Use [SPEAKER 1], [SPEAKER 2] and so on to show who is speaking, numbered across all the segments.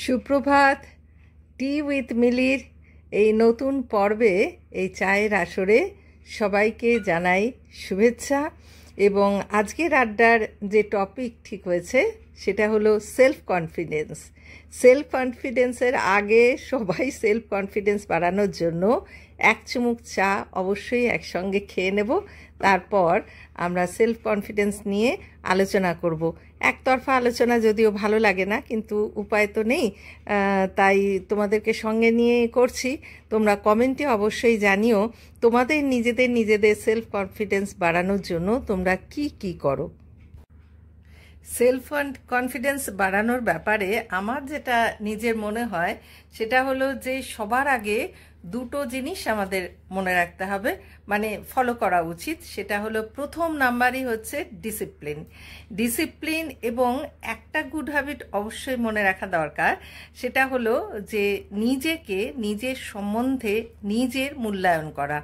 [SPEAKER 1] সুপ্রভাত। টি উইথ মিলির এই নতুন পর্বে, এই চায়ের আসরে সবাইকে জানাই শুভেচ্ছা। এবং আজকের আড্ডার যে টপিক ঠিক হয়েছে সেটা হলো সেলফ কনফিডেন্স। সেলফ কনফিডেন্সের আগে সবাই সেলফ কনফিডেন্স বাড়ানোর জন্য এক চুমুক চা অবশ্যই একসঙ্গে খেয়ে নেব। তারপর আমরা সেলফ কনফিডেন্স নিয়ে আলোচনা করব। একতরফা আলোচনা যদিও ভালো লাগে না, কিন্তু উপায় তো নেই, তাই তোমাদেরকে সঙ্গে নিয়ে করছি। তোমরা কমেন্টে অবশ্যই জানিও তোমাদের নিজেদের সেলফ কনফিডেন্স বাড়ানোর জন্য তোমরা কি করো। সেলফ কনফিডেন্স বাড়ানোর ব্যাপারে আমার যেটা নিজের মনে হয় সেটা হলো যে সবার আগে দুটো জিনিস আমাদের মনে রাখতে হবে, মানে ফলো করা উচিত। সেটা হলো প্রথম নাম্বারই হচ্ছে ডিসিপ্লিন এবং একটা গুড হ্যাবিট অবশ্যই মনে রাখা দরকার। সেটা হলো যে নিজেকে নিজের সম্বন্ধে নিজের মূল্যায়ন করা,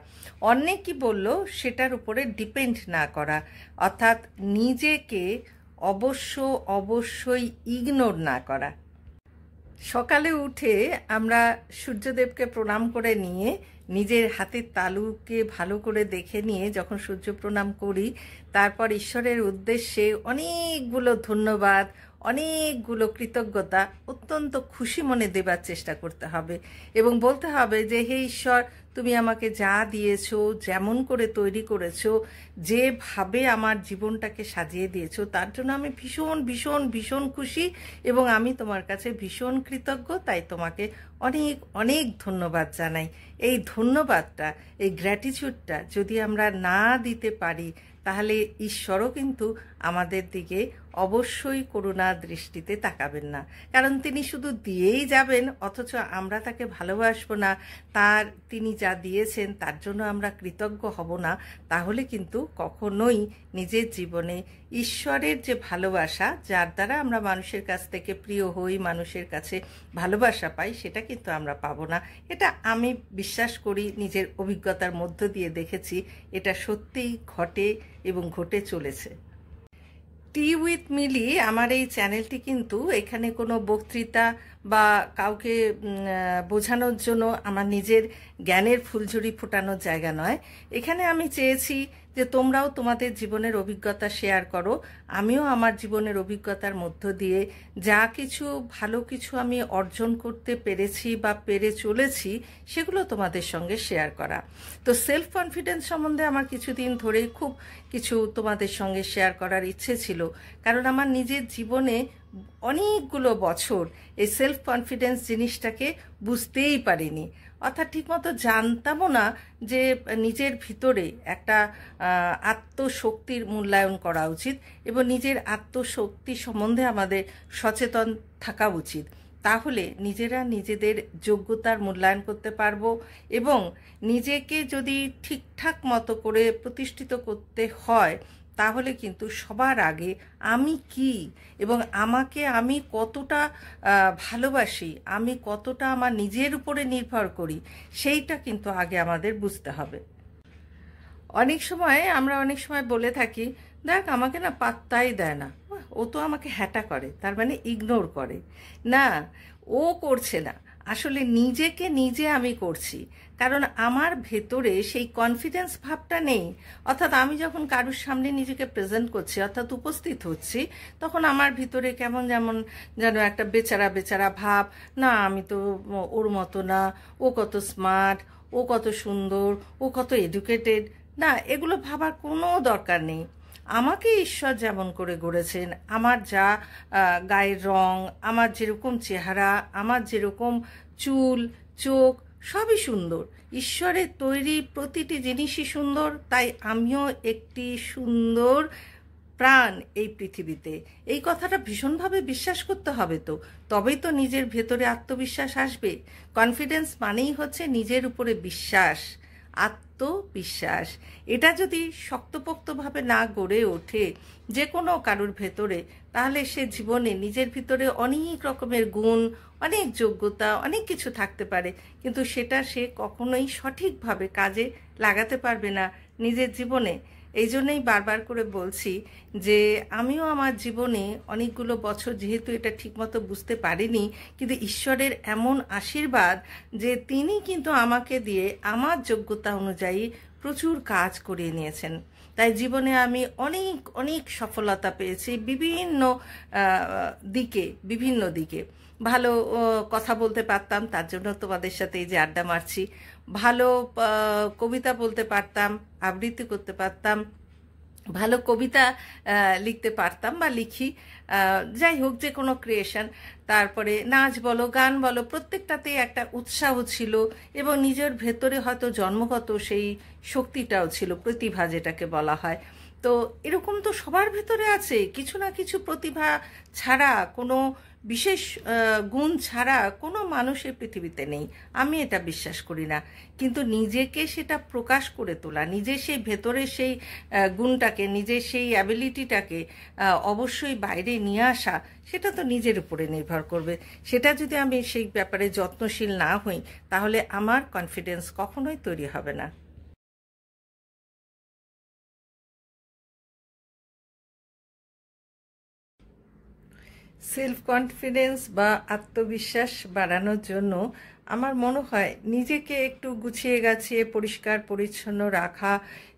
[SPEAKER 1] অন্যে কি বললো সেটার উপরে ডিপেন্ড না করা, অর্থাৎ নিজেকে অবশ্যই ইগনোর না করা। সকালে উঠে আমরা সূর্যদেবকে প্রণাম করে নিয়ে নিজের হাতের তালুকে ভালো করে দেখে নিয়ে যখন সূর্য প্রণাম করি, তারপর ঈশ্বরের উদ্দেশ্যে অনেকগুলো ধন্যবাদ, অনেকগুলো কৃতজ্ঞতা অত্যন্ত খুশি মনে দেবার চেষ্টা করতে হবে এবং বলতে হবে যে হে ঈশ্বর, তুমি আমাকে যা দিয়েছো, যেমন করে তৈরি করেছো, যেভাবে আমার জীবনটাকে সাজিয়ে দিয়েছো, তার জন্য আমি ভীষণ ভীষণ ভীষণ খুশি এবং আমি তোমার কাছে ভীষণ কৃতজ্ঞ। তাই তোমাকে অনেক অনেক ধন্যবাদ জানাই। এই ধন্যবাদটা, এই গ্র্যাটিটিউডটা যদি আমরা না দিতে পারি, তাহলে ঈশ্বরও কিন্তু আমাদের দিকে অবশ্যই করুণা দৃষ্টিতে তাকাবেন না। কারণ তিনি শুধু দিয়েই যাবেন, অথচ আমরা তাকে ভালোবাসবো না, তিনি যা দিয়েছেন তার জন্য আমরা কৃতজ্ঞ হব না, তাহলে কিন্তু কখনোই নিজের জীবনে ঈশ্বরের যে ভালোবাসা, যার দ্বারা আমরা মানুষের কাছ থেকে প্রিয় হই, মানুষের কাছে ভালোবাসা পাই, সেটা কিন্তু আমরা পাবো না। এটা আমি বিশ্বাস করি, নিজের অভিজ্ঞতার মধ্য দিয়ে দেখেছি, এটা সত্যিই ঘটে এবং ঘটে চলেছে। টি উইথ মিলি আমার এই চ্যানেলটি কিন্তু এখানে কোনো বক্তৃতা বা কাউকে বোঝানোর জন্য আমার নিজের জ্ঞানের ফুলঝুরি ফোটানোর জায়গা নয়। এখানে আমি চেয়েছি যে তোমরাও তোমাদের জীবনের অভিজ্ঞতা শেয়ার করো, আমিও আমার জীবনের অভিজ্ঞতার মধ্য দিয়ে যা কিছু ভালো কিছু আমি অর্জন করতে পেরেছি বা পেরে চলেছি, সেগুলো তোমাদের সঙ্গে শেয়ার করা। তো সেলফ কনফিডেন্স সম্বন্ধে আমার কিছুদিন ধরেই খুব কিছু তোমাদের সঙ্গে শেয়ার করার ইচ্ছে ছিল, কারণ আমার নিজের জীবনে অনেকগুলো বছর এই সেলফ কনফিডেন্স জিনিসটাকে বুঝতেই পারিনি, অর্থাৎ ঠিকমতো জানতামও না যে নিজের ভিতরে একটা আত্মশক্তির মূল্যায়ন করা উচিত এবং নিজের আত্মশক্তি সম্বন্ধে আমাদের সচেতন থাকা উচিত। তাহলে নিজেরা নিজেদের যোগ্যতার মূল্যায়ন করতে পারবো এবং নিজেকে যদি ঠিকঠাক মতো করে প্রতিষ্ঠিত করতে হয়, তাহলে কিন্তু সবার আগে আমি কি এবং আমাকে আমি কতটা ভালোবাসি, আমি কতটা আমার নিজের উপরে নির্ভর করি, সেইটা কিন্তু আগে আমাদের বুঝতে হবে। অনেক সময় বলে থাকি, দেখ আমাকে না পাত্তাই দেয় না, ও তো আমাকে হ্যাটা করে, তার মানে ইগনোর করে। না, ও করছে না, আসলে নিজেকে নিজে আমি করছি, কারণ আমার ভেতরে সেই কনফিডেন্স ভাবটা নেই। অর্থাৎ আমি যখন কারোর সামনে নিজেকে প্রেজেন্ট করছি, অর্থাৎ উপস্থিত হচ্ছি, তখন আমার ভিতরে কেমন যেন একটা বেচারা ভাব, না আমি তো ওর মতো না, ও কত স্মার্ট, ও কত সুন্দর, ও কত এডুকেটেড। না, এগুলো ভাবার কোনো দরকার নেই। আমাকে ঈশ্বর যেমন করে গড়েছেন, আমার যা গায়ের রং, আমার যেরকম চেহারা, আমার যেরকম চুল, চোখ, সবই সুন্দর। ঈশ্বরের তৈরি প্রতিটি জিনিসই সুন্দর, তাই আমিও একটি সুন্দর প্রাণ এই পৃথিবীতে। এই কথাটা ভীষণভাবে বিশ্বাস করতে হবে, তবেই তো নিজের ভেতরে আত্মবিশ্বাস আসবে। কনফিডেন্স মানেই হচ্ছে নিজের উপরে বিশ্বাস, আত্মবিশ্বাস। এটা যদি শক্তপোক্তভাবে না গড়ে ওঠে যে কোনো কারুর ভেতরে, তাহলে সে জীবনে নিজের ভিতরে অনেক রকমের গুণ, অনেক যোগ্যতা, অনেক কিছু থাকতে পারে, কিন্তু সেটা সে কখনোই সঠিকভাবে কাজে লাগাতে পারবে না নিজের জীবনে। এই জন্যই বারবার করে বলছি যে আমিও আমার জীবনে অনেকগুলো বছর যেহেতু এটা ঠিকমতো বুঝতে পারিনি, কিন্তু ঈশ্বরের এমন আশীর্বাদ যে তিনি কিন্তু আমাকে দিয়ে আমার যোগ্যতা অনুযায়ী প্রচুর কাজ করিয়ে নিয়েছেন। তাই জীবনে আমি অনেক অনেক সফলতা পেয়েছি বিভিন্ন দিকে। ভালো কথা বলতে পারতাম, তার জন্য তোমাদের সাথে এই যে আড্ডা মারছি। ভালো কবিতা বলতে পারতাম, আবৃত্তি করতে পারতাম, ভালো কবিতা লিখতে পারতাম বা লিখি, যাই হোক যে কোনো ক্রিয়েশন। তারপরে নাচ বলো, গান বলো, প্রত্যেকটাতেই একটা উৎসাহ ছিল এবং নিজের ভেতরে হয়তো জন্মগত সেই শক্তিটাও ছিল, প্রতিভা যেটাকে বলা হয়। তো এরকম তো সবার ভেতরে আছে, কিছু না কিছু প্রতিভা ছাড়া, কোনো বিশেষ গুণ ছাড়া কোনো মানুষের পৃথিবীতে নেই, আমি এটা বিশ্বাস করি না। কিন্তু নিজেকে সেটা প্রকাশ করে তোলা, নিজের সেই ভেতরে সেই গুণটাকে, নিজের সেই অ্যাবিলিটিটাকে অবশ্যই বাইরে নিয়ে আসা, সেটা তো নিজের উপরে নির্ভর করবে। সেটা যদি আমি সেই ব্যাপারে যত্নশীল না হই, তাহলে আমার কনফিডেন্স কখনোই তৈরি হবে না। সেলফ কনফিডেন্স বা আত্মবিশ্বাস বাড়ানোর জন্য আমার মনে হয় নিজেকে একটু গুছিয়ে গাছিয়ে পরিষ্কার পরিচ্ছন্ন রাখা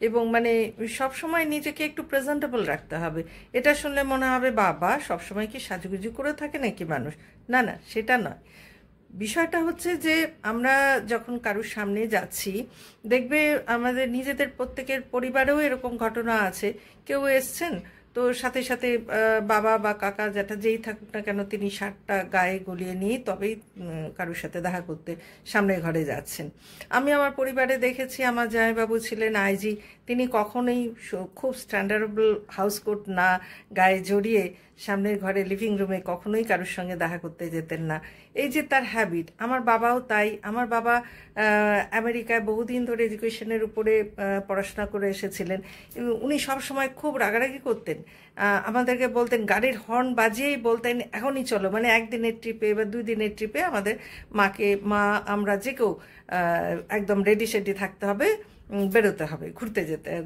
[SPEAKER 1] এবং মানে সবসময় নিজেকে একটু প্রেজেন্টেবল রাখতে হবে। এটা শুনলে মনে হবে বাবা সবসময় কি সাজুগুজু করে থাকে নাকি মানুষ। না না, সেটা নয়। বিষয়টা হচ্ছে যে আমরা যখন কারুর সামনে যাচ্ছি, দেখবে আমাদের নিজেদের প্রত্যেকের পরিবারেও এরকম ঘটনা আছে। কেউ এসছেন, তো সাথে সাথে বাবা বা কাকা যেটা যেই থাকুক না কেন, তিনি শার্টটা গায়ে গলিয়ে নিয়ে তবেই কারুর সাথে দেখা করতে সামনের ঘরে যাচ্ছেন। আমি আমার পরিবারে দেখেছি, আমার জামাইবাবু ছিলেন আইজি, তিনি কখনোই খুব স্ট্যান্ডার্ডেবল হাউস কোট না গায়ে জড়িয়ে সামনের ঘরে লিভিং রুমে কখনোই কারোর সঙ্গে দেখা করতে যেতেন না। এই যে তার হ্যাবিট। আমার বাবাও তাই। আমার বাবা আমেরিকায় বহুদিন ধরে এডুকেশনের উপরে পড়াশোনা করে এসেছিলেন। উনি সবসময় খুব রাগারাগি করতেন, আমাদেরকে বলতেন, গাড়ির হর্ন বাজিয়েই বলতেন এখনই চলো, মানে একদিনের ট্রিপে বা 2 দিনের ট্রিপে আমাদের আমরা যে কেউ একদম রেডি সেডি থাকতে হবে, বেরোতে হবে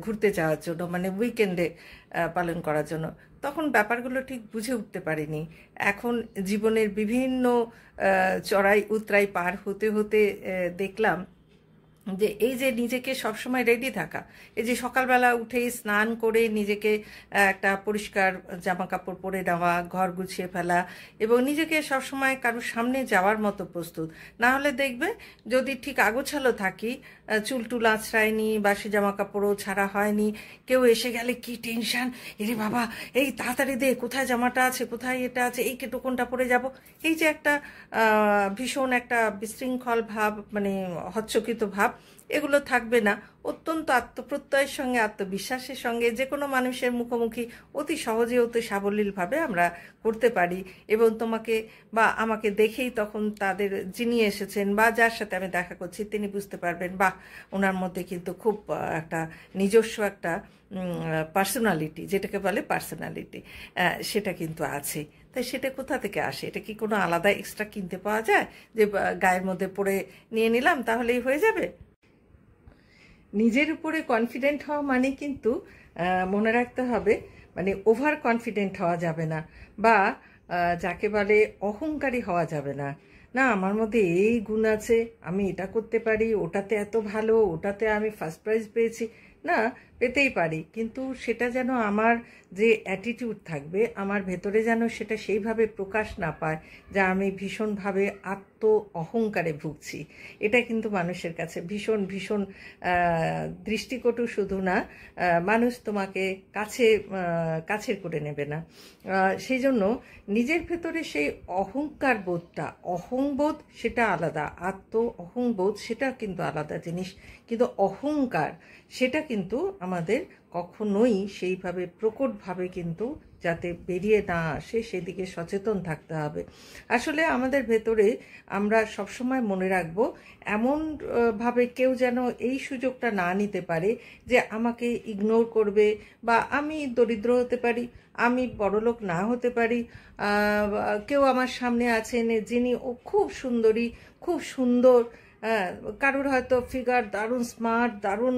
[SPEAKER 1] ঘুরতে যাওয়ার জন্য, মানে উইকেন্ডে পালন করার জন্য। তখন ব্যাপারগুলো ঠিক বুঝে উঠতে পারিনি। এখন জীবনের বিভিন্ন চড়াই উতরাই পার হতে হতে দেখলাম যে এই যে নিজেকে সবসময় রেডি থাকা, এই যে সকালবেলা উঠেই স্নান করে নিজেকে একটা পরিষ্কার জামা কাপড় পরে নেওয়া, ঘর গুছিয়ে ফেলা এবং নিজেকে সবসময় কারোর সামনে যাওয়ার মতো প্রস্তুত। না হলে দেখবে যদি ঠিক আগোছালো থাকি, চুল টুল আঁচড়ায়নি, বাসি জামা কাপড়ও ছাড়া হয়নি, কেউ এসে গেলে কি টেনশন, এরে বাবা এই তাড়াতাড়ি দে, কোথায় জামাটা আছে, কোথায় এটা আছে, এই কোনটা পরে যাব, এই যে একটা ভীষণ একটা বিশৃঙ্খল ভাব, মানে হচ্চকিত ভাব, এগুলো থাকবে না। অত্যন্ত আত্মপ্রত্যয়ের সঙ্গে, আত্মবিশ্বাসের সঙ্গে যে কোনো মানুষের মুখোমুখি অতি সহজে অতি সাবলীলভাবে আমরা করতে পারি। এবং তোমাকে বা আমাকে দেখেই তখন তাদের যিনি এসেছেন বা যার সাথে আমি দেখা করছি তিনি বুঝতে পারবেন বা ওনার মধ্যে কিন্তু খুব একটা নিজস্ব একটা পার্সোনালিটি, যেটাকে বলে পার্সোনালিটি, সেটা কিন্তু আছে। তাই সেটা কোথা থেকে আসে? এটা কি কোনো আলাদা এক্সট্রা কিনতে পাওয়া যায় যে গায়ের মধ্যে পরে নিয়ে নিলাম তাহলেই হয়ে যাবে? নিজের উপরে কনফিডেন্ট হওয়া মানে কিন্তু মনে রাখতে হবে, মানে ওভার কনফিডেন্ট হওয়া যাবে না বা যাকে বলে অহংকারী হওয়া যাবে না। না আমার মধ্যে এই গুণ আছে, আমি এটা করতে পারি, ওটাতে এত ভালো, ওটাতে আমি ফার্স্ট প্রাইজ পেয়েছি। না, পেতেই পারি, কিন্তু সেটা যেন আমার যে অ্যাটিটিউড থাকবে আমার ভেতরে যেন সেটা সেইভাবে প্রকাশ না পায় যা আমি ভীষণভাবে অহংকারে ভুগছি। এটা কিন্তু মানুষের কাছে ভীষণ ভীষণ দৃষ্টিকটু শুধু না, মানুষ তোমাকে কাছের করে নেবে না। সেই জন্য নিজের ভেতরে সেই অহংকার বোধটা, অহংবোধ সেটা আলাদা, অহংবোধ সেটা কিন্তু আলাদা জিনিস, কিন্তু অহংকার সেটা কিন্তু আমাদের কখনোই সেইভাবে প্রকটভাবে কিন্তু যাতে বেরিয়ে না আসে সেদিকে সচেতন থাকতে হবে। আসলে আমাদের ভেতরে আমরা সবসময় মনে রাখবো এমন ভাবে কেউ যেন এই সুযোগটা না নিতে পারে যে আমাকে ইগনোর করবে, বা আমি দরিদ্র হতে পারি, আমি বড়লোক না হতে পারি, কেউ আমার সামনে আছেন যিনি ও খুব সুন্দরী, খুব সুন্দর, কারোর হয়তো ফিগার দারুণ স্মার্ট, দারুণ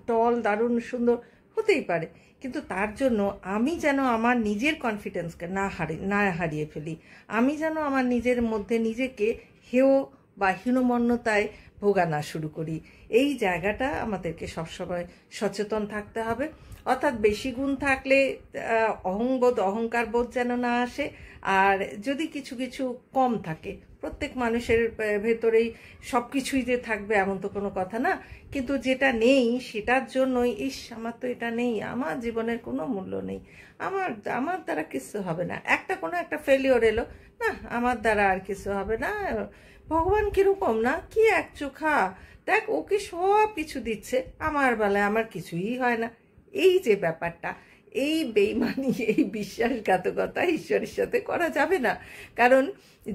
[SPEAKER 1] টল, দারুণ সুন্দর হতেই পারে, কিন্তু তার জন্য আমি যেন আমার নিজের কনফিডেন্সকে না হারিয়ে ফেলি, আমি যেন আমার নিজের মধ্যে নিজেকে হেয় বা হীনমন্যতায় ভোগা না শুরু করি। এই জায়গাটা আমাদেরকে সবসময় সচেতন থাকতে হবে। অর্থাৎ বেশি গুণ থাকলে অহংকার বোধ যেন না আসে, আর যদি কিছু কিছু কম থাকে, প্রত্যেক মানুষের ভেতরেই সব কিছুই যে থাকবে এমন তো কোনো কথা না, কিন্তু যেটা নেই সেটার জন্যই আমার তো এটা নেই, আমার জীবনের কোনো মূল্য নেই, আমার দ্বারা কিছু হবে না, কোনো একটা ফেলিওর এলো না, আমার দ্বারা আর কিছু হবে না, ভগবান কিরকম না, কি এক চোখা, দেখ ওকে সব কিছু দিচ্ছে, আমার বেলায় আমার কিছুই হয় না। এই যে ব্যাপারটা, এই বেইমানি, এই বিশ্বাসঘাতকতা ঈশ্বরের সাথে করা যাবে না। কারণ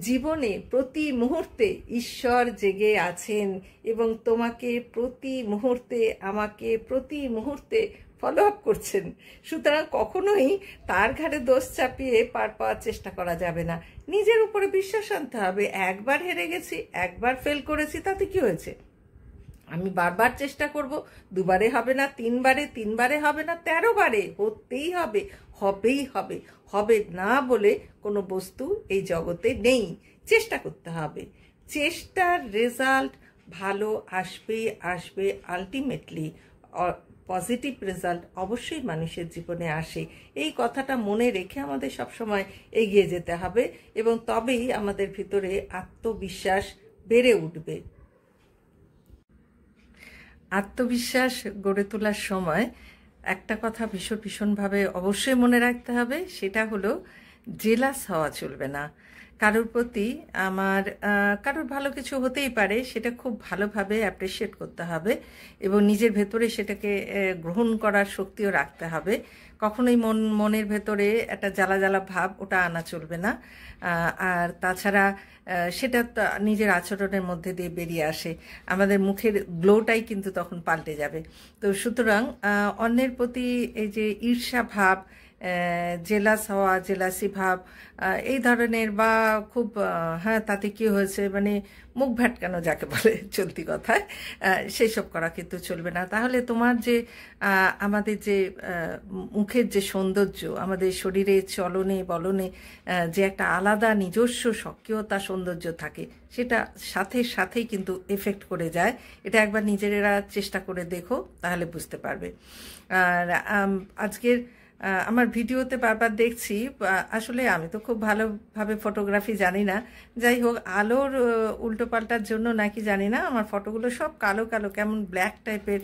[SPEAKER 1] জীবনে প্রতি মুহূর্তে ঈশ্বর জেগে আছেন এবং তোমাকে প্রতি মুহূর্তে, আমাকে প্রতি মুহূর্তে ফলো আপ করছেন। সুতরাং কখনোই তার ঘাড়ে দোষ চাপিয়ে পার পাওয়ার চেষ্টা করা যাবে না। নিজের উপরে বিশ্বাস আনতে হবে। একবার হেরে গেছি, একবার ফেল করেছি, তাতে কি হয়েছে? আমি বারবার চেষ্টা করব, দুবারে হবে না, তিনবারে হবে না, 13 বারে হতেই হবে, হবেই হবে। হবে না বলে কোনো বস্তু এই জগতে নেই। চেষ্টা করতে হবে, চেষ্টার রেজাল্ট ভালো আসবে আলটিমেটলি। পজিটিভ রেজাল্ট অবশ্যই মানুষের জীবনে আসে। এই কথাটা মনে রেখে আমাদের সবসময় এগিয়ে যেতে হবে, এবং তবেই আমাদের ভিতরে আত্মবিশ্বাস বেড়ে উঠবে। আত্মবিশ্বাস গড়ে তোলার সময় একটা কথা ভীষণভাবে অবশ্যই মনে রাখতে হবে, সেটা হলো জেলাস হওয়া চলবে না। কারোর প্রতি কারোর ভালো কিছু হতেই পারে, সেটা খুব ভালোভাবে অ্যাপ্রিসিয়েট করতে হবে এবং নিজের ভেতরে সেটাকে গ্রহণ করার শক্তিও রাখতে হবে। কখনোই মনের ভেতরে একটা জ্বালা ভাব ওটা আনা চলবে না। আর তাছাড়া সেটা নিজের আচরণের মধ্যে দিয়ে বেরিয়ে আসে, আমাদের মুখের গ্লোটাই কিন্তু তখন পাল্টে যাবে। তো সুতরাং অন্যের প্রতি এই যে ঈর্ষা ভাব, জেলাসি ভাব, এই ধরনের, বা খুব হ্যাঁ তাতে কি হয়েছে, মানে মুখ ভ্যাটকানো যাকে বলে চলতি কথায়, সেই সব করা কিন্তু চলবে না। তাহলে তোমার যে আমাদের যে মুখের যে সৌন্দর্য, আমাদের শরীরে চলনে বলনে যে একটা আলাদা নিজস্ব স্বকীয়তা সৌন্দর্য থাকে, সেটা সাথেই কিন্তু এফেক্ট করে যায়। এটা একবার নিজেরা চেষ্টা করে দেখো, তাহলে বুঝতে পারবে। আর আজকের আমার ভিডিওতে বারবার দেখছি, আসলে আমি তো খুব ভালোভাবে ফটোগ্রাফি জানি না, যাই হোক আলোর উল্টোপাল্টার জন্য নাকি জানি না, আমার ফটোগুলো সব কালো কেমন ব্ল্যাক টাইপের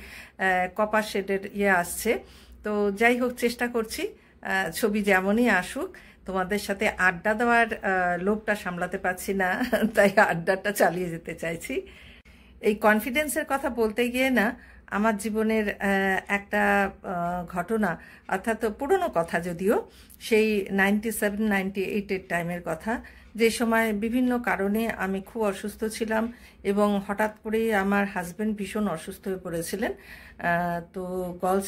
[SPEAKER 1] কপার শেডের আসছে। তো যাই হোক চেষ্টা করছি ছবি যেমনই আসুক, তোমাদের সাথে আড্ডা দেওয়ার লোভটা সামলাতে পারছি না, তাই আড্ডাটা চালিয়ে যেতে চাইছি। এই কনফিডেন্সের কথা বলতে গিয়ে না, আমার জীবনের একটা ঘটনা, অর্থাৎ পুরনো কথা যদিও, সেই 97-98-এর টাইমের কথা, যে সময় বিভিন্ন কারণে আমি খুব অসুস্থ ছিলাম এবং হঠাৎ করেই আমার হাজব্যান্ড ভীষণ অসুস্থ হয়ে পড়েছিলেন। তো গল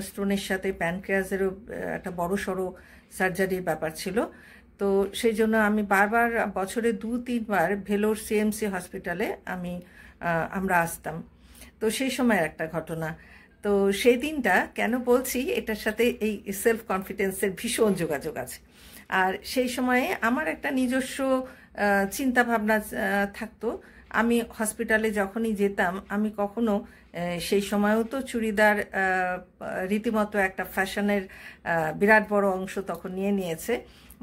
[SPEAKER 1] স্টোনের সাথে প্যানক্রিয়াসেরও একটা বড়সড় সার্জারির ব্যাপার ছিল। তো সেই জন্য আমি বারবার বছরে 2-3 বার ভেলোর সিএমসি হসপিটালে আমরা আসতাম। তো সেই সময় একটা ঘটনা, তো সেই দিনটা কেন বলছি, এটার সাথে এই সেলফ কনফিডেন্সের ভীষণ যোগাযোগ আছে। আর সেই সময়ে আমার একটা নিজস্ব চিন্তা ভাবনা থাকতো। আমি হসপিটালে যখনই যেতাম, আমি কখনো সেই সময়ও তো চুড়িদার রীতিমতো একটা ফ্যাশনের বিরাট বড় অংশ তখন নিয়েছে,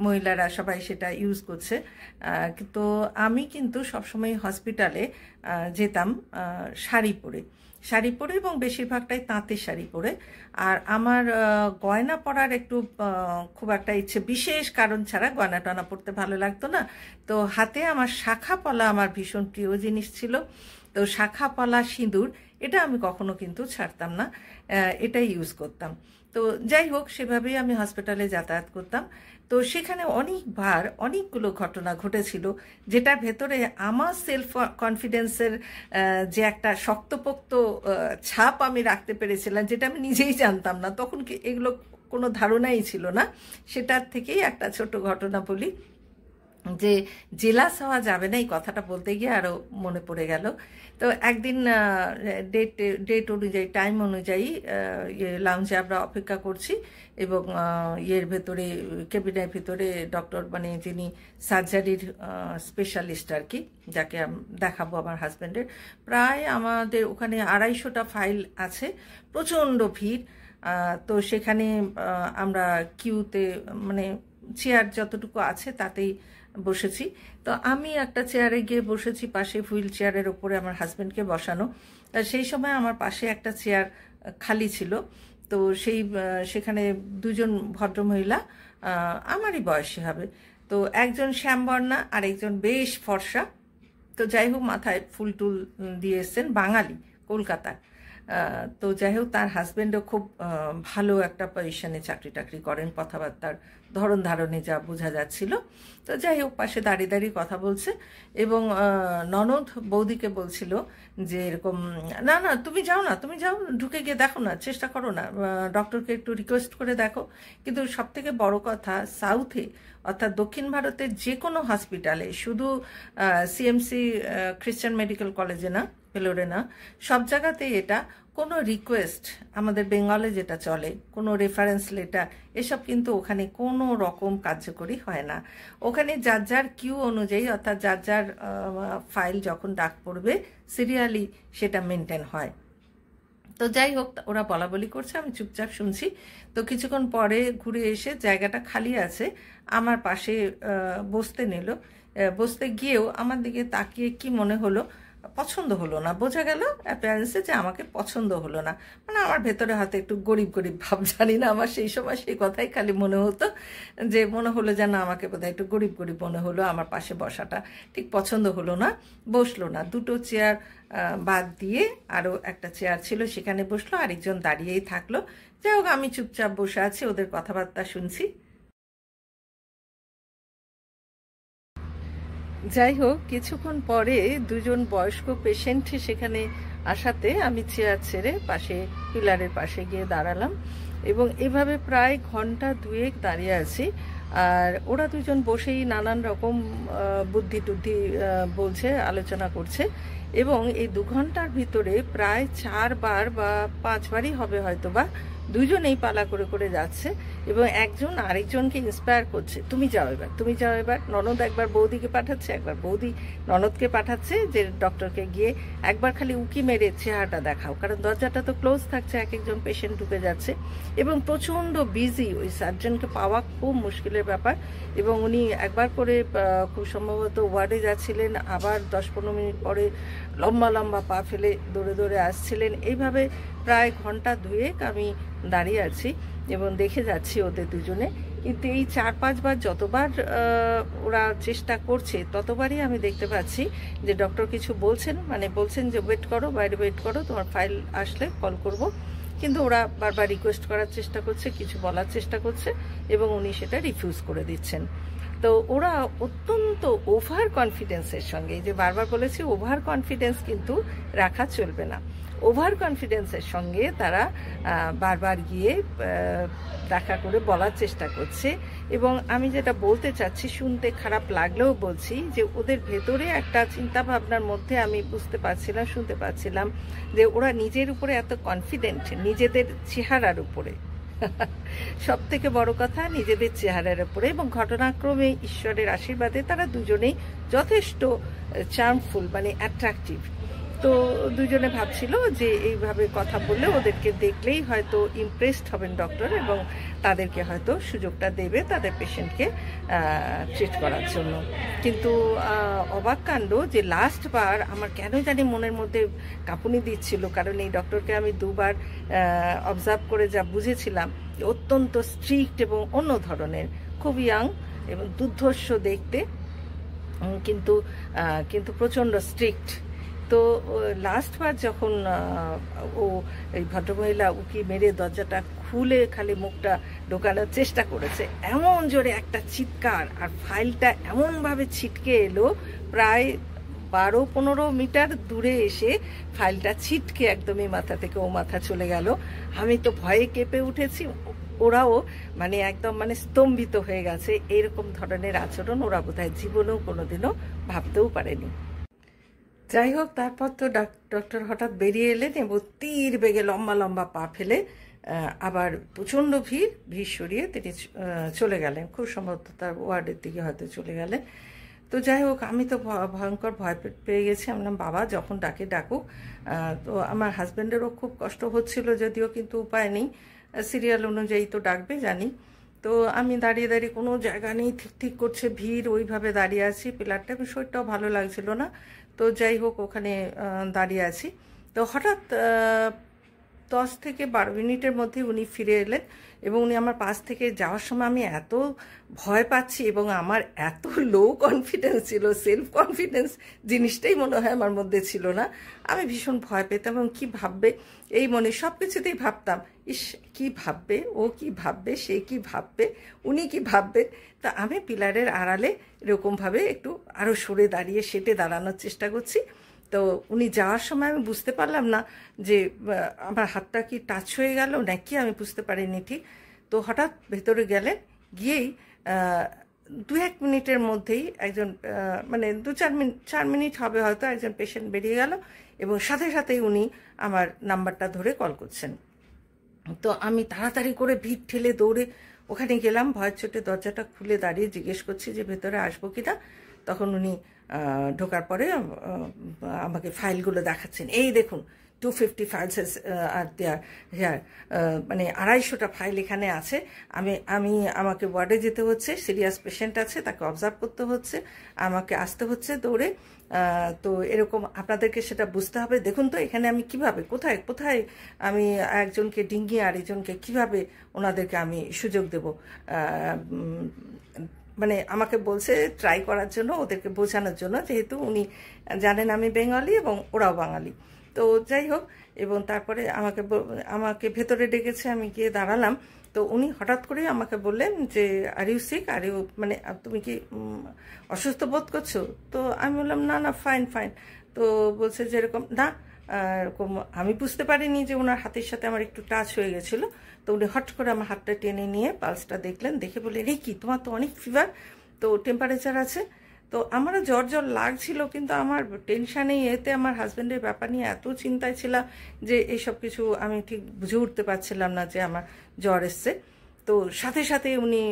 [SPEAKER 1] মহিলারা সবাই সেটা ইউজ করছে। তো আমি কিন্তু সবসময় হসপিটালে যেতাম শাড়ি পরে এবং বেশিরভাগটাই তাঁতের শাড়ি পরে। আর আমার গয়না পরার একটু খুব একটা ইচ্ছে, বিশেষ কারণ ছাড়া গয়না টয়না পরতে ভালো লাগতো না। তো হাতে আমার শাখা পলা আমার ভীষণ প্রিয় জিনিস ছিল। তো শাখা পলা সিঁদুর এটা আমি কখনো কিন্তু ছাড়তাম না, এটাই ইউজ করতাম। তো যাই হোক, সেভাবেই আমি হসপিটালে যাতায়াত করতাম। তো সেখানে অনেকগুলো ঘটনা ঘটেছিল, যেটা ভেতরে আমার সেলফ কনফিডেন্সের যে একটা শক্তপোক্ত ছাপ আমি রাখতে পেরেছিলাম, যেটা আমি নিজেই জানতাম না, তখন কি এগুলো কোনো ধারণাই ছিল না। সেটার থেকেই একটা ছোট ঘটনা বলি। যে জেলাস হওয়া যাবে না, এই কথাটা বলতে গিয়ে আরও মনে পড়ে গেল। তো একদিন ডেট অনুযায়ী, টাইম অনুযায়ী লাউঞ্জে আমরা অপেক্ষা করছি এবং ইয়ের ভেতরে, কেবিনের ভিতরে ডক্টর, মানে যিনি সার্জারির স্পেশালিস্ট আর কি, যাকে দেখাবো আমার হাজব্যান্ডের, প্রায় আমাদের ওখানে 250টা ফাইল আছে, প্রচণ্ড ভিড়। তো সেখানে আমরা কিউতে, মানে চেয়ার যতটুকু আছে তাতেই বসেছি। তো আমি একটা চেয়ারে গিয়ে বসেছি, পাশে হুইল চেয়ারের ওপরে আমার হাজব্যান্ডকে বসানো। সেই সময় আমার পাশে একটা চেয়ার খালি ছিল। তো সেখানে দুজন ভদ্রমহিলা, আমারই বয়সী হবে, তো একজন শ্যামবর্ণা আর একজন বেশ ফর্সা। তো যাই হোক, মাথায় ফুল টুল দিয়ে এসছেন, বাঙালি, কলকাতার। তো যাই হোক, তার হাজব্যান্ডও খুব ভালো একটা পজিশনে চাকরি টাকরি করেন, কথাবার্তার ধরন ধারণে যা বোঝা যাচ্ছিল। তো যাই হোক, পাশে দাঁড়িয়ে দাঁড়িয়ে কথা বলছে এবং ননদ বৌদিকে বলছিল যে এরকম, না না তুমি যাও না, তুমি যাও, ঢুকে গিয়ে দেখো না, চেষ্টা করো না, ডক্টরকে একটু রিকোয়েস্ট করে দেখো। কিন্তু সবথেকে বড় কথা, সাউথে অর্থাৎ দক্ষিণ ভারতের যে কোনো হসপিটালে, শুধু সিএমসি খ্রিশ্চান মেডিকেল কলেজে না, ভেলোরে না, সব জায়গাতেই এটা কোনো রিকোয়েস্ট, আমাদের বেঙ্গলে যেটা চলে, কোনো রেফারেন্স লেটার, এসব কিন্তু ওখানে কোনো রকম কার্যকরী হয় না। ওখানে যার যার কিউ অনুযায়ী, অর্থাৎ যার যার ফাইল যখন ডাক পড়বে সিরিয়ালি সেটা মেনটেন হয়। তো যাই হোক, ওরা বলা বলি করছে, আমি চুপচাপ শুনছি। তো কিছুক্ষণ পরে ঘুরে এসে জায়গাটা খালি আছে, আমার পাশে বসতে নিল। বসতে গিয়েও আমার দিকে তাকিয়ে কি মনে হলো, পছন্দ হলো না, বোঝা গেল অ্যাপিয়ারেন্সে যে আমাকে পছন্দ হলো না। মানে আমার ভেতরে হয়তো একটু গরিব গরিব ভাব, জানি না, আমার সেই সময় সেই কথাই খালি মনে হতো, যে মনে হলো যেন আমাকে বোধহয় একটু গরিব গরিব মনে হলো, আমার পাশে বসাটা ঠিক পছন্দ হলো না, বসলো না। দুটো চেয়ার বাদ দিয়ে আরও একটা চেয়ার ছিল, সেখানে বসলো, আরেকজন দাঁড়িয়েই থাকলো। যাই হোক, আমি চুপচাপ বসে আছি, ওদের কথাবার্তা শুনছি। যাই হোক, কিছুক্ষণ পরে দুজন বয়স্ক পেশেন্ট সেখানে আসাতে আমি চেয়ার ছেড়ে পাশে, পিলারের পাশে গিয়ে দাঁড়ালাম এবং এভাবে প্রায় ঘন্টা দুয়েক দাঁড়িয়ে আছি। আর ওরা দুজন বসেই নানান রকম বুদ্ধি টুদ্ধি বলছে, আলোচনা করছে এবং এই 2 ঘন্টার ভিতরে প্রায় 4 বার বা 5 বারই হবে হয়তো বা, দুজনেই পালা করে করে যাচ্ছে এবং একজন আরেকজনকে ইন্সপায়ার করছে, তুমি যাও এবার, তুমি যাও এবার। ননদ একবার বৌদিকে পাঠাচ্ছে, একবার বৌদি ননদকে পাঠাচ্ছে যে ডক্টরকে গিয়ে একবার খালি উকি মেরে চেহারাটা দেখাও, কারণ দরজাটা তো ক্লোজ থাকছে, এক একজন পেশেন্ট ঢুকে যাচ্ছে এবং প্রচণ্ড বিজি, ওই সার্জনকে পাওয়া খুব মুশকিলের ব্যাপার। এবং উনি একবার করে খুব সম্ভবত ওয়ার্ডে যাচ্ছিলেন, আবার 10-15 মিনিট পরে লম্বা লম্বা পা ফেলে দৌড়ে দৌড়ে আসছিলেন। এইভাবে প্রায় ঘন্টা দুয়েক আমি দাঁড়িয়ে আছি এবং দেখে যাচ্ছি ওদের দুজনে। কিন্তু এই 4-5 বার যতবার ওরা চেষ্টা করছে, ততবারই আমি দেখতে পাচ্ছি যে ডক্টর কিছু বলছেন, মানে বলছেন যে ওয়েট করো, বাইরে ওয়েট করো, তোমার ফাইল আসলে কল করব। কিন্তু ওরা বারবার রিকোয়েস্ট করার চেষ্টা করছে, কিছু বলার চেষ্টা করছে এবং উনি সেটা রিফিউজ করে দিচ্ছেন। তো ওরা অত্যন্ত ওভার কনফিডেন্সের সঙ্গে, যে বারবার বলেছি ওভার কনফিডেন্স কিন্তু রাখা চলবে না, ওভার কনফিডেন্সের সঙ্গে তারা বারবার গিয়ে দেখা করে বলার চেষ্টা করছে। এবং আমি যেটা বলতে চাচ্ছি, শুনতে খারাপ লাগলেও বলছি, যে ওদের ভেতরে একটা চিন্তা ভাবনার মধ্যে আমি বুঝতে পারছিলাম, শুনতে পাচ্ছিলাম যে ওরা নিজের উপরে এত কনফিডেন্ট, নিজেদের চেহারার উপরে, সব থেকে বড় কথা নিজেদের চেহারার উপরে, এবং ঘটনাক্রমে ঈশ্বরের আশীর্বাদে তারা দুজনেই যথেষ্ট চার্মফুল, মানে অ্যাট্রাকটিভ। তো দুজনে ভাবছিল যে এইভাবে কথা বললে ওদেরকে দেখলেই হয়তো ইমপ্রেসড হবেন ডক্টর এবং তাদেরকে হয়তো সুযোগটা দেবে তাদের পেশেন্টকে ট্রিট করার জন্য। কিন্তু অবাক কাণ্ড যে লাস্ট বার আমার কেন জানি মনের মধ্যে কাঁপুনি দিচ্ছিল, কারণ এই ডক্টরকে আমি 2 বার অবজার্ভ করে যা বুঝেছিলাম, অত্যন্ত স্ট্রিক্ট এবং অন্য ধরনের, খুব ইয়াং এবং দুর্ধর্ষ দেখতে, কিন্তু প্রচণ্ড স্ট্রিক্ট। তো লাস্টবার যখন ও এই ভদ্রমহিলা উকি মেরে দরজাটা খুলে খালি মুখটা ঢোকানোর চেষ্টা করেছে, এমন জোরে একটা চিৎকার, আর ফাইলটা এমনভাবে ছিটকে এলো, প্রায় 12-15 মিটার দূরে এসে ফাইলটা ছিটকে একদমই মাথা থেকে ও মাথা চলে গেল। আমি তো ভয়ে কেঁপে উঠেছি, ওরাও মানে একদম মানে স্তম্ভিত হয়ে গেছে। এরকম ধরনের আচরণ ওরা বোধহয় জীবনেও কোনোদিনও ভাবতেও পারেনি। যাই হোক, তারপর তো ডক্টর হঠাৎ বেরিয়ে এলেন এবং তীর বেগে লম্বা লম্বা পা ফেলে আবার প্রচণ্ড ভিড় সরিয়ে তিনি চলে গেলেন। খুব সম্ভবত তার ওয়ার্ডের দিকে হয়তো চলে গেলেন। তো যাই হোক, আমি তো ভয়ঙ্কর ভয় পেয়ে গেছি। আমি বললাম বাবা যখন ডাকে ডাকুক। তো আমার হাজব্যান্ডেরও খুব কষ্ট হচ্ছিল, যদিও কিন্তু উপায় নেই, সিরিয়াল অনুযায়ী তো ডাকবে জানি। তো আমি দাঁড়িয়ে দাঁড়িয়ে কোনো জায়গা নেই, ঠিক ঠিক করছে ভিড়, ওইভাবে দাঁড়িয়ে আছি। পিলারটা শরীরটাও ভালো লাগছিল না। তো যাই হোক, ওখানে দাঁড়িয়ে আছি। তো হঠাৎ 10 থেকে 12 মিনিটের মধ্যে উনি ফিরে এলেন এবং উনি আমার পাশ থেকে যাওয়ার সময় আমি এত ভয় পাচ্ছি এবং আমার এত লো কনফিডেন্স ছিল, সেলফ কনফিডেন্স জিনিসটাই মনে হয় আমার মধ্যে ছিল না। আমি ভীষণ ভয় পেতাম এবং কী ভাববে এই মনে সব কিছুতেই ভাবতাম, ইস কী ভাববে, ও কী ভাববে, সে কী ভাববে, উনি কী ভাববে। তা আমি পিলারের আড়ালে এরকমভাবে একটু আরও সরে দাঁড়িয়ে সেটে দাঁড়ানোর চেষ্টা করছি। তো উনি যাওয়ার সময় আমি বুঝতে পারলাম না যে আমার হাতটা কি টাচ হয়ে গেল নাকি, আমি বুঝতে পারিনি ঠিক। তো হঠাৎ ভেতরে গেলেন, গিয়েই 2-1 মিনিটের মধ্যেই একজন মানে 4 মিনিট হবে হয়তো, একজন পেশেন্ট বেরিয়ে গেল এবং সাথে সাথেই উনি আমার নাম্বারটা ধরে কল করছেন। তো আমি তাড়াতাড়ি করে ভিড় ঠেলে দৌড়ে ওখানে গেলাম, ভয়ের চোটে দরজাটা খুলে দাঁড়িয়ে জিজ্ঞেস করছি যে ভেতরে আসবো কি না। তখন উনি ঢোকার পরে আমাকে ফাইলগুলো দেখাচ্ছেন, এই দেখুন 250 ফাইলস আর দেয়ার হেয়ার, মানে 250টা ফাইল এখানে আছে। আমাকে ওয়ার্ডে যেতে হচ্ছে, সিরিয়াস পেশেন্ট আছে, তাকে অবজার্ভ করতে হচ্ছে, আমাকে আসতে হচ্ছে দৌড়ে। তো এরকম আপনাদেরকে সেটা বুঝতে হবে। দেখুন তো এখানে আমি কিভাবে কোথায় কোথায় আমি একজনকে ডিঙ্গিয়ে আরেকজনকে কিভাবে ওনাদেরকে আমি সুযোগ দেব, মানে আমাকে বলছে ট্রাই করার জন্য, ওদেরকে বোঝানোর জন্য, যেহেতু উনি জানেন আমি বেঙ্গলি এবং ওরাও বাঙালি। তো যাই হোক, এবং তারপরে আমাকে ভেতরে ডেকেছে, আমি গিয়ে দাঁড়ালাম। তো উনি হঠাৎ করে আমাকে বললেন যে are you sick, are you, মানে তুমি কি অসুস্থ বোধ করছো? তো আমি বললাম না না ফাইন ফাইন। তো বলছে যে এরকম না, এরকম আমি বুঝতে পারিনি যে ওনার হাতের সাথে আমার একটু টাচ হয়ে গেছিলো। তো উনি হট করে আমার হাতটা টেনে নিয়ে পালসটা দেখলেন, দেখে বললেন এই কি তোমার তো অনেক ফিভার, তো টেম্পারেচার আছে। তো আমারও জ্বর জ্বর লাগছিল, কিন্তু আমার টেনশানে এতে আমার হাজব্যান্ডের ব্যাপার নিয়ে এত চিন্তায় ছিলাম যে এইসব কিছু আমি ঠিক বুঝে উঠতে পারছিলাম না যে আমার জ্বর এসছে। তো সাথে সাথে উনি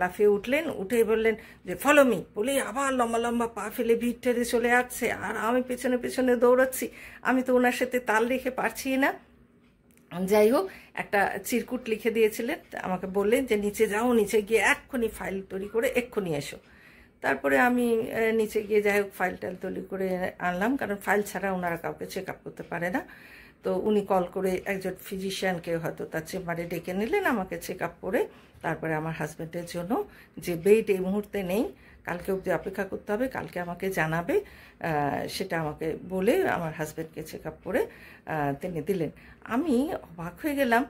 [SPEAKER 1] লাফিয়ে উঠলেন, উঠে বললেন যে ফলো মি, বলে আবার লম্বা লম্বা পা ফেলে ভিড় ঠেলে চলে আসছে, আর আমি পেছনে পেছনে দৌড়াচ্ছি। আমি তো ওনার সাথে তাল রেখে পারছি না। যাই হোক, একটা চিরকুট লিখে দিয়েছিলেন, আমাকে বললেন যে নিচে যাও, নিচে গিয়ে এক্ষুনি ফাইল তৈরি করে এক্ষুনি এসো। তারপরে আমি নিচে গিয়ে যাই হোক ফাইল টাইল তৈরি করে আনলাম, কারণ ফাইল ছাড়া ওনারা কাউকে চেক আপ করতে পারে না। তো উনি কল করে একজন ফিজিশিয়ানকে হয়তো তার চেম্বারে ডেকে নিলেন, আমাকে চেক আপ করে তারপরে আমার হাজব্যান্ডের জন্য যে বেড এই মুহূর্তে নেই, কালকে অবধি অপেক্ষা করতে হবে, কালকে আমাকে জানাবে, সেটা আমাকে বলে আমার হাজব্যান্ডকে চেক আপ করে তিনি দিলেন। আমি অবাক হয়ে গেলাম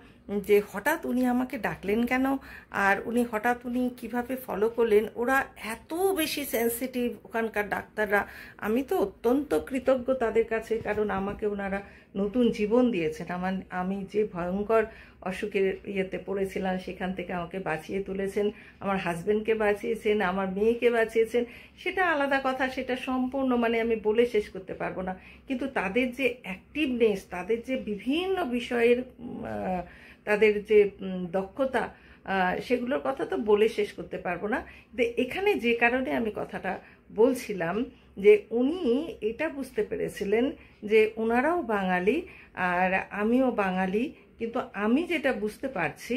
[SPEAKER 1] যে হঠাৎ উনি আমাকে ডাকলেন কেন, আর উনি কিভাবে ফলো করলেন। ওরা এত বেশি সেন্সিটিভ ওখানকার ডাক্তাররা, আমি তো অত্যন্ত কৃতজ্ঞ তাদের কাছে, কারণ আমাকে ওনারা নতুন জীবন দিয়েছেন। আমি যে ভয়ঙ্কর অসুখের ইয়েতে পড়েছিলাম সেখান থেকে আমাকে বাঁচিয়ে তুলেছেন, আমার হাজব্যান্ডকে বাঁচিয়েছেন, আমার মেয়েকে বাঁচিয়েছেন, সেটা আলাদা কথা, সেটা সম্পূর্ণ মানে আমি বলে শেষ করতে পারবো না। কিন্তু তাদের যে অ্যাক্টিভনেস, তাদের যে বিভিন্ন বিষয়ের তাদের যে দক্ষতা, সেগুলোর কথা তো বলে শেষ করতে পারবো না। এখানে যে কারণে আমি কথাটা বলছিলাম যে উনি এটা বুঝতে পেরেছিলেন যে ওনারাও বাঙালি আর আমিও বাঙালি, কিন্তু আমি যেটা বুঝতে পারছি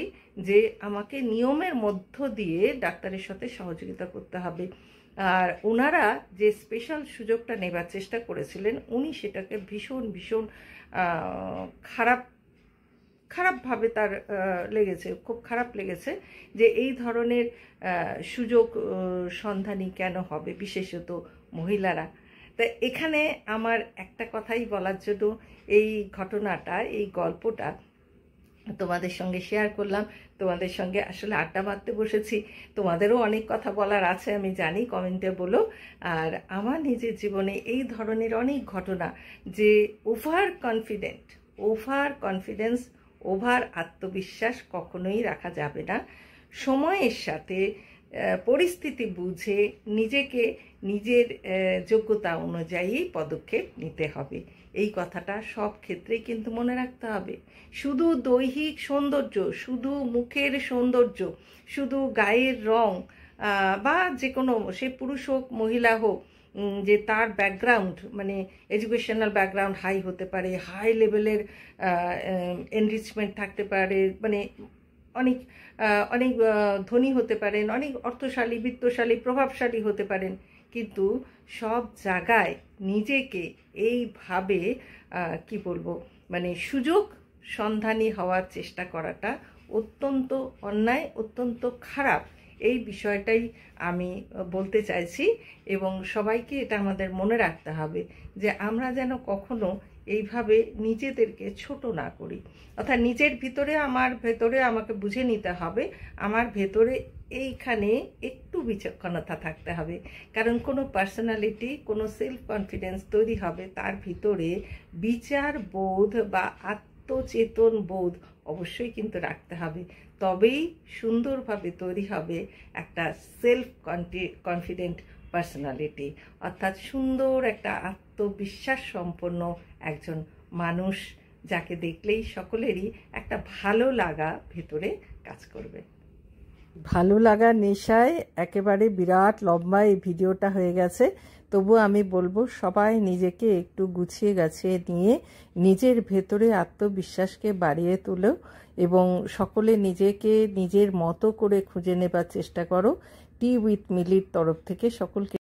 [SPEAKER 1] যে আমাকে নিয়মের মধ্য দিয়ে ডাক্তারের সাথে সহযোগিতা করতে হবে। আর ওনারা যে স্পেশাল সুযোগটা নেবার চেষ্টা করেছিলেন, উনি সেটাকে ভীষণ ভীষণ খারাপভাবে তার লেগেছে, খুব খারাপ লেগেছে যে এই ধরনের সুযোগ সন্ধানী কেন হবে, বিশেষত মহিলারা। তা এখানে আমার একটা কথাই বলার জন্য এই ঘটনাটা, এই গল্পটা তোমাদের সঙ্গে শেয়ার করলাম। তোমাদের সঙ্গে আসলে আড্ডা মারতে বসেছি, তোমাদেরও অনেক কথা বলার আছে আমি জানি, কমেন্টে বলো। আর আমার নিজের জীবনে এই ধরনের অনেক ঘটনা, যে ওভার কনফিডেন্স ওভার আত্মবিশ্বাস কখনোই রাখা যাবে না। সময়ের সাথে পরিস্থিতি বুঝে নিজেকে নিজের যোগ্যতা অনুযায়ী পদক্ষেপ নিতে হবে। এই কথাটা সব ক্ষেত্রেই কিন্তু মনে রাখতে হবে। শুধু দৈহিক সৌন্দর্য, শুধু মুখের সৌন্দর্য, শুধু গায়ের রং বা যে কোনো, সে পুরুষ হোক মহিলা হোক, যে তার ব্যাকগ্রাউন্ড মানে এডুকেশনাল ব্যাকগ্রাউন্ড হাই হতে পারে, হাই লেভেলের এনরিচমেন্ট থাকতে পারে, মানে অনেক অনেক ধনী হতে পারেন, অনেক অর্থশালী, বিত্তশালী, প্রভাবশালী হতে পারেন, কিন্তু সব জায়গায় নিজেকে এইভাবে কি বলবো, মানে সুযোগ সন্ধানী হওয়ার চেষ্টা করাটা অত্যন্ত অন্যায়, অত্যন্ত খারাপ। এই বিষয়টাই আমি বলতে চাইছি এবং সবাইকে এটা আমাদের মনে রাখতে হবে যে আমরা যেন কখনো এইভাবে নিজেদেরকে ছোট না করি। অর্থাৎ নিজের ভিতরে, আমার ভেতরে আমাকে বুঝে নিতে হবে, আমার ভেতরে এইখানে একটু বিচক্ষণতা থাকতে হবে। কারণ কোনো পার্সোনালিটি, কোনো সেলফ কনফিডেন্স তৈরি হবে, তার ভিতরে বিচার বোধ বা আত্মচেতন বোধ অবশ্যই কিন্তু রাখতে হবে। তবেই সুন্দরভাবে তৈরি হবে একটা সেলফ কনফিডেন্ট পার্সোনালিটি, অর্থাৎ সুন্দর একটা আত্মবিশ্বাস সম্পন্ন একজন মানুষ, যাকে দেখলেই সকলেরই একটা ভালো লাগা ভেতরে কাজ করবে। ভালো লাগা নেশায় একেবারে বিরাট লম্বা এই ভিডিওটা হয়ে গেছে। তবু আমি বলবো সবাই নিজেকে একটু গুছিয়ে গাছিয়ে নিয়ে নিজের ভেতরে আত্মবিশ্বাসকে বাড়িয়ে তোলো এবং সকলে নিজেকে নিজের মতো করে খুঁজে নেবার চেষ্টা করো। টি উইথ মিলির তরফ থেকে সকলকে